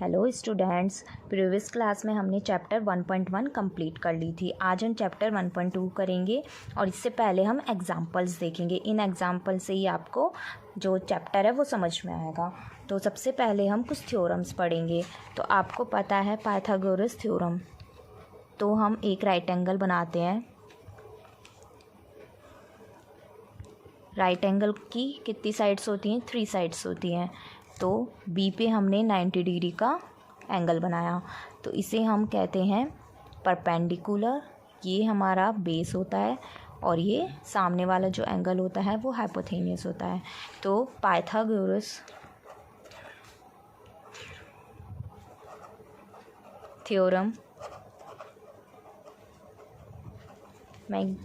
Hello students, previous class में हमने chapter 1.1 complete कर ली थी। आज हम चैप्टर 1.2 करेंगे और इससे पहले हम एग्जांपल्स देखेंगे। इन एग्जांपल से ही आपको जो चैप्टर है वो समझ में आएगा। तो सबसे पहले हम कुछ थ्योरम्स पढ़ेंगे। तो आपको पता है पाइथागोरस थ्योरम। तो हम एक राइट एंगल बनाते हैं। राइट एंगल की कितनी साइड्स होती हैं? 3 साइड्स होती हैं। तो बी पे हमने 90 डिग्री का एंगल बनाया, तो इसे हम कहते हैं परपेंडिकुलर। ये हमारा बेस होता है और ये सामने वाला जो एंगल होता है वो हाइपोथेनियस होता है। तो पाइथागोरस थ्योरम मैं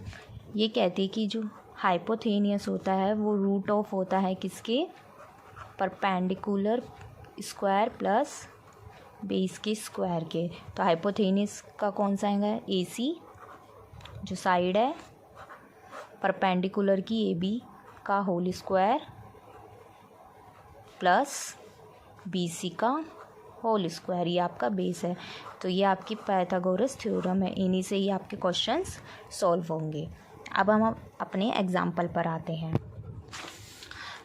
ये कहती कि जो हाइपोथेनियस होता है वो रूट ऑफ होता है किसके? परपेंडिकुलर स्क्वायर प्लस बेस के स्क्वायर के। तो हाइपोथेनियस का कौन सा एंगल है? AC जो साइड है परपेंडिकुलर की AB का होल स्क्वायर प्लस BC का होल स्क्वायर, ये आपका बेस है। तो ये आपकी पाइथागोरस थ्योरम है। इन्हीं से ही आपके क्वेश्चंस सॉल्व होंगे। अब हम अपने एग्जाम्पल पर आते हैं।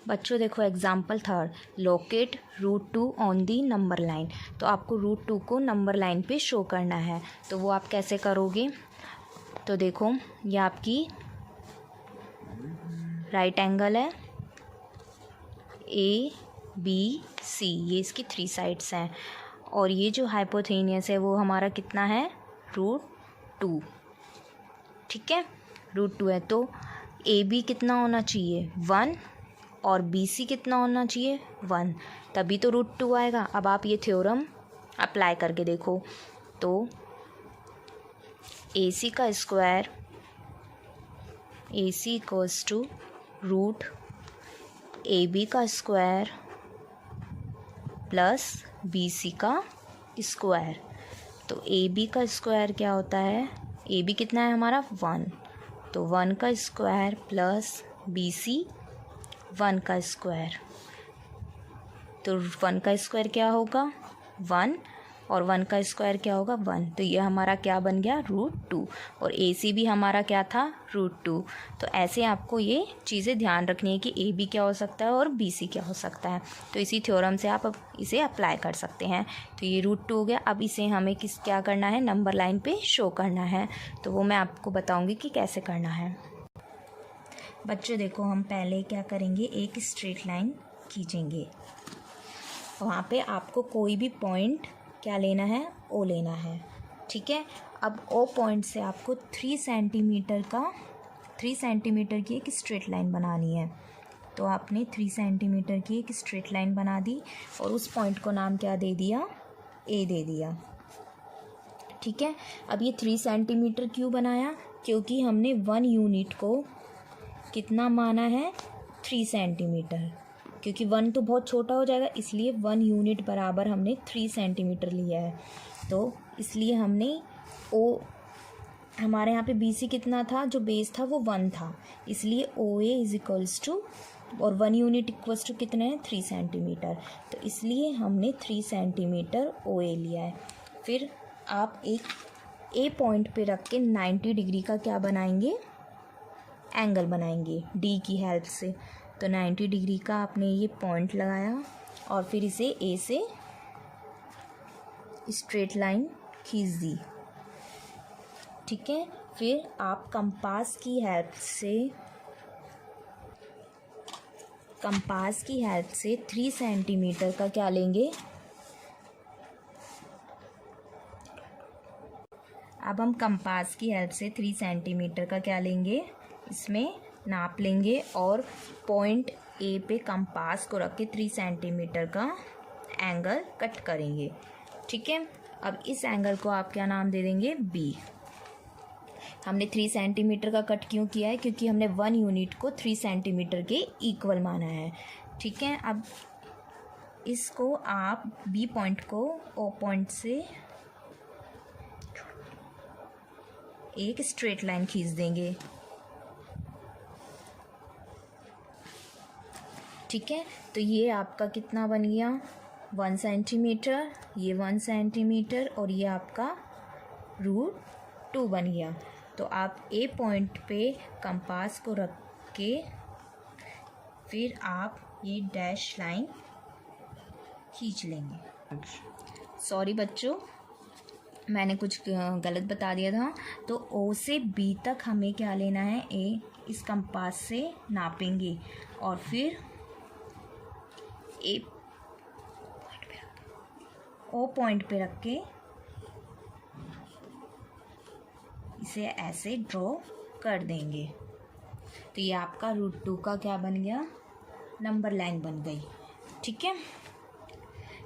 बच्चों देखो example 3, locate √2 on the number line. तो आपको √2 को नंबर लाइन पे शो करना है। तो वो आप कैसे करोगे? तो देखो ये आपकी राइट एंगल है ABC, ये इसकी 3 साइड्स हैं। और ये जो हाइपोथेनियस है वो हमारा कितना है? √2। ठीक है, √2 है। तो AB कितना होना चाहिए? 1 और BC कितना होना चाहिए? 1, तभी तो √2 आएगा। अब आप ये थ्योरम अप्लाई करके देखो। तो AC का square AC equals to √AB का स्क्वायर प्लस BC का स्क्वायर। तो AB का स्क्वायर क्या होता है? AB कितना है हमारा? 1, तो 1 का स्क्वायर प्लस BC 1 का स्क्वायर। तो 1 का स्क्वायर क्या होगा? 1, और 1 का स्क्वायर क्या होगा? 1। तो ये हमारा क्या बन गया? √2। और AC भी हमारा क्या था? √2। तो ऐसे आपको ये चीज़ें ध्यान रखनी है कि AB क्या हो सकता है और BC क्या हो सकता है। तो इसी थ्योरम से आप अब इसे अप्लाई कर सकते हैं। तो ये √2 हो गया। अब इसे हमें क्या करना है? नंबर लाइन पे शो करना है। तो वो मैं आपको बताऊँगी कि कैसे करना है। बच्चों देखो हम पहले क्या करेंगे, एक स्ट्रेट लाइन खींचेंगे। वहाँ पे आपको कोई भी पॉइंट क्या लेना है? O लेना है। ठीक है, अब O पॉइंट से आपको 3 सेंटीमीटर की एक स्ट्रेट लाइन बनानी है। तो आपने 3 सेंटीमीटर की एक स्ट्रेट लाइन बना दी और उस पॉइंट को नाम क्या दे दिया? A दे दिया। ठीक है, अब ये 3 सेंटीमीटर क्यों बनाया? क्योंकि हमने 1 यूनिट को कितना माना है? 3 सेंटीमीटर। क्योंकि 1 तो बहुत छोटा हो जाएगा, इसलिए 1 यूनिट बराबर हमने 3 सेंटीमीटर लिया है। तो इसलिए हमने हमारे यहाँ पे BC कितना था? जो बेस था वो 1 था, इसलिए OA इज इक्वल्स टू, और 1 यूनिट इक्वल्स टू कितने हैं? 3 सेंटीमीटर। तो इसलिए हमने 3 सेंटीमीटर OA लिया है। फिर आप एक A पॉइंट पे रख के 90 डिग्री का क्या बनाएंगे? एंगल बनाएंगे D की हेल्प से। तो 90 डिग्री का आपने ये पॉइंट लगाया और फिर इसे A से स्ट्रेट लाइन खींच दी। ठीक है, फिर आप कंपास की हेल्प से 3 सेंटीमीटर का क्या लेंगे? अब हम कंपास की हेल्प से 3 सेंटीमीटर का क्या लेंगे? इसमें नाप लेंगे और पॉइंट A पे कंपास को रख के 3 सेंटीमीटर का एंगल कट करेंगे। ठीक है, अब इस एंगल को आप क्या नाम दे देंगे? B। हमने 3 सेंटीमीटर का कट क्यों किया है? क्योंकि हमने 1 यूनिट को 3 सेंटीमीटर के इक्वल माना है। ठीक है, अब इसको आप B पॉइंट को O पॉइंट से एक स्ट्रेट लाइन खींच देंगे। ठीक है, तो ये आपका कितना बन गया? 1 सेंटीमीटर, ये 1 सेंटीमीटर और ये आपका √2 बन गया। तो आप ए पॉइंट पे कंपास को रख के फिर आप ये डैश लाइन खींच लेंगे। सॉरी बच्चों, मैंने कुछ गलत बता दिया था। तो ओ से बी तक हमें क्या लेना है, ए इस कंपास से नापेंगे और फिर ए ओ पॉइंट पे रख के इसे ऐसे ड्रॉ कर देंगे। तो ये आपका √2 का क्या बन गया, नंबर लाइन बन गई। ठीक है,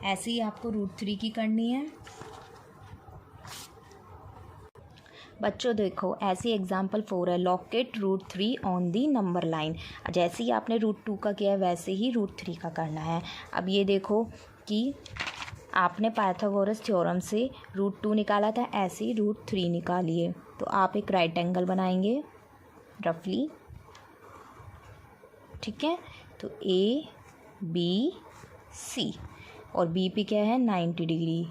ऐसे ही आपको √3 की करनी है। बच्चों देखो, ऐसी एग्जाम्पल 4 है, locate √3 on the number line. जैसे ही आपने √2 का किया है वैसे ही √3 का करना है। अब ये देखो कि आपने पाइथागोरस थ्योरम से √2 निकाला था, ऐसे ही √3 निकालिए। तो आप एक राइट एंगल बनाएंगे रफली। ठीक है, तो ABC और बी पे क्या है 90 डिग्री।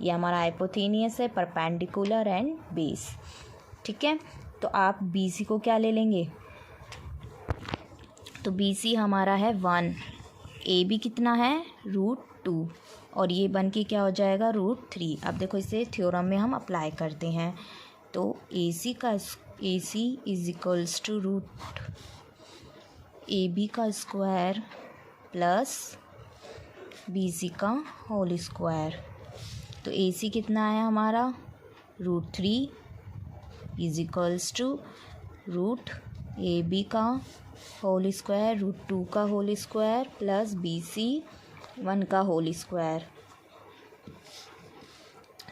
ये हमारा हाइपोथेनियस है, परपेंडिकुलर एंड बेस। ठीक है, तो आप BC को क्या ले लेंगे, तो BC हमारा है 1, AB कितना है √2 और ये बन के क्या हो जाएगा √3। अब देखो इसे थ्योरम में हम अप्लाई करते हैं। तो AC is equals to √AB का स्क्वायर प्लस BC का होल स्क्वायर। तो AC कितना है हमारा √3 इज इक्वल्स टू √AB का होल स्क्वायर, √2 का होल स्क्वायर प्लस BC 1 का होल स्क्वायर।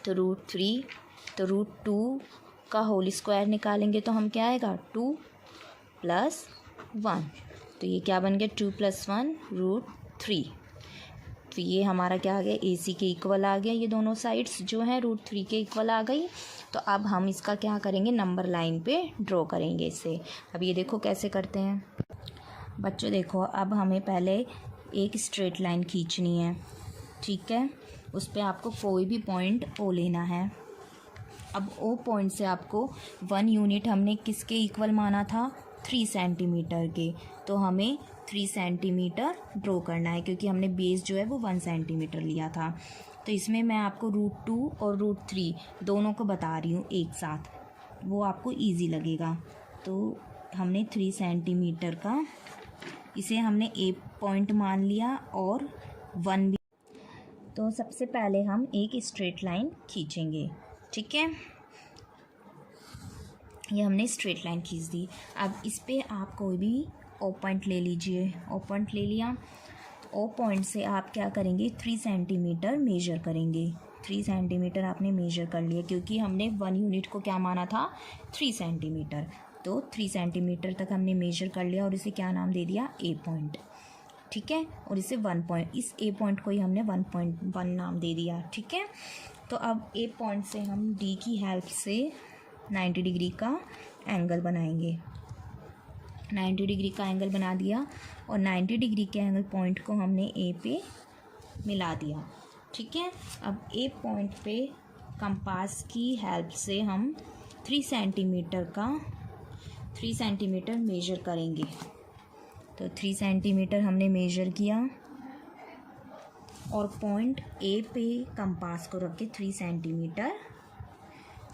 तो √3, तो √2 का होल स्क्वायर निकालेंगे तो हम क्या आएगा 2 + 1। तो ये क्या बन गया 2 + 1 √3। तो ये हमारा क्या आ गया AC के इक्वल आ गया। ये दोनों साइड्स जो हैं √3 के इक्वल आ गई। तो अब हम इसका क्या करेंगे, नंबर लाइन पे ड्रॉ करेंगे इसे। अब ये देखो कैसे करते हैं बच्चों। देखो अब हमें पहले एक स्ट्रेट लाइन खींचनी है। ठीक है, उस पर आपको कोई भी पॉइंट O लेना है। अब O पॉइंट से आपको 1 यूनिट हमने किसके इक्वल माना था 3 सेंटीमीटर के। तो हमें 3 सेंटीमीटर ड्रॉ करना है क्योंकि हमने बेस जो है वो 1 सेंटीमीटर लिया था। तो इसमें मैं आपको √2 और √3 दोनों को बता रही हूँ एक साथ, वो आपको इजी लगेगा। तो हमने 3 सेंटीमीटर का इसे हमने A पॉइंट मान लिया और 1 भी। तो सबसे पहले हम एक स्ट्रेट लाइन खींचेंगे। ठीक है, ये हमने स्ट्रेट लाइन खींच दी। अब इस पे आप कोई भी O पॉइंट ले लीजिए। O पॉइंट ले लिया, तो O पॉइंट से आप क्या करेंगे 3 सेंटीमीटर मेजर करेंगे। 3 सेंटीमीटर आपने मेजर कर लिया क्योंकि हमने 1 यूनिट को क्या माना था 3 सेंटीमीटर। तो 3 सेंटीमीटर तक हमने मेजर कर लिया और इसे क्या नाम दे दिया A पॉइंट। ठीक है, और इसे 1 पॉइंट, इस A पॉइंट को ही हमने 1.1 नाम दे दिया। ठीक है, तो अब A पॉइंट से हम D की हेल्प से 90 डिग्री का एंगल बनाएंगे। 90 डिग्री का एंगल बना दिया और 90 डिग्री के एंगल पॉइंट को हमने A पे मिला दिया। ठीक है, अब A पॉइंट पे कंपास की हेल्प से हम 3 सेंटीमीटर मेजर करेंगे। तो 3 सेंटीमीटर हमने मेजर किया और पॉइंट A पे कंपास को रख के 3 सेंटीमीटर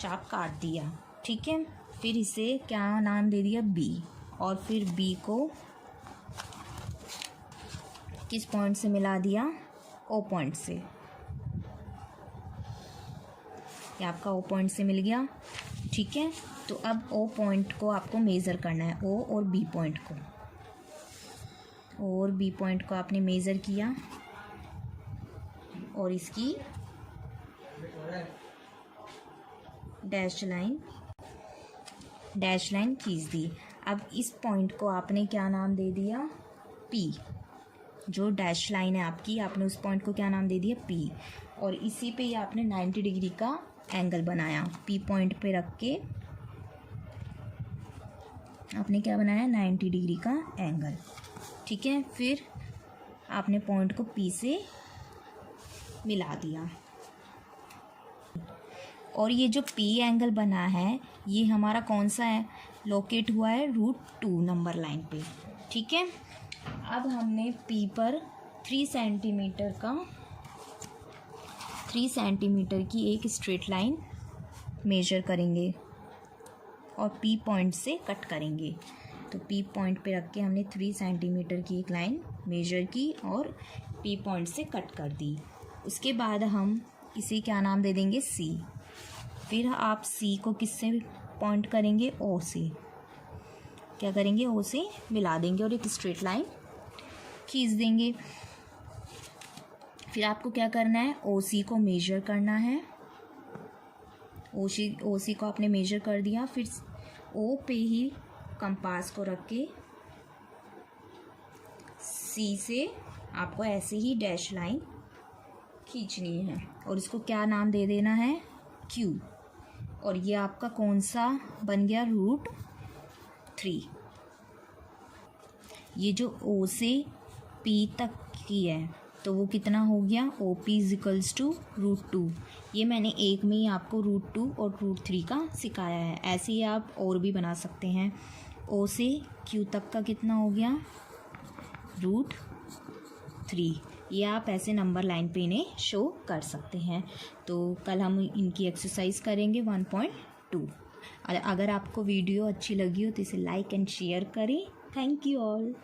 चाप काट दिया। ठीक है, फिर इसे क्या नाम दे दिया B और फिर B को किस पॉइंट से मिला दिया O पॉइंट से। ये आपका O पॉइंट से मिल गया। ठीक है, तो अब O पॉइंट को आपको मेज़र करना है, O और B पॉइंट को। और B पॉइंट को आपने मेज़र किया और इसकी डैश लाइन खींच दी। अब इस पॉइंट को आपने क्या नाम दे दिया P। जो डैश लाइन है आपकी, आपने उस पॉइंट को क्या नाम दे दिया P। और इसी पे ही आपने 90 डिग्री का एंगल बनाया। P पॉइंट पे रख के आपने क्या बनाया 90 डिग्री का एंगल। ठीक है, फिर आपने पॉइंट को P से मिला दिया। और ये जो P एंगल बना है ये हमारा कौन सा है, लोकेट हुआ है √2 नंबर लाइन पे, ठीक है। अब हमने P पर 3 सेंटीमीटर की एक स्ट्रेट लाइन मेजर करेंगे और P पॉइंट से कट करेंगे। तो P पॉइंट पे रख के हमने 3 सेंटीमीटर की एक लाइन मेजर की और P पॉइंट से कट कर दी। उसके बाद हम इसे क्या नाम दे देंगे, C। फिर आप C को किससे पॉइंट करेंगे, O से। क्या करेंगे, O से मिला देंगे और एक स्ट्रेट लाइन खींच देंगे। फिर आपको क्या करना है, OC को मेजर करना है। OC को आपने मेजर कर दिया। फिर O पे ही कंपास को रख के C से आपको ऐसे ही डैश लाइन खींचनी है और इसको क्या नाम दे देना है, Q। और ये आपका कौन सा बन गया, √3। ये जो O से P तक की है तो वो कितना हो गया, OP = √2। ये मैंने एक में ही आपको √2 और √3 का सिखाया है। ऐसे ही आप और भी बना सकते हैं। O से Q तक का कितना हो गया, √3। ये आप ऐसे नंबर लाइन पे इन्हें शो कर सकते हैं। तो कल हम इनकी एक्सरसाइज करेंगे 1.2। अगर आपको वीडियो अच्छी लगी हो तो इसे लाइक एंड शेयर करें। Thank you all.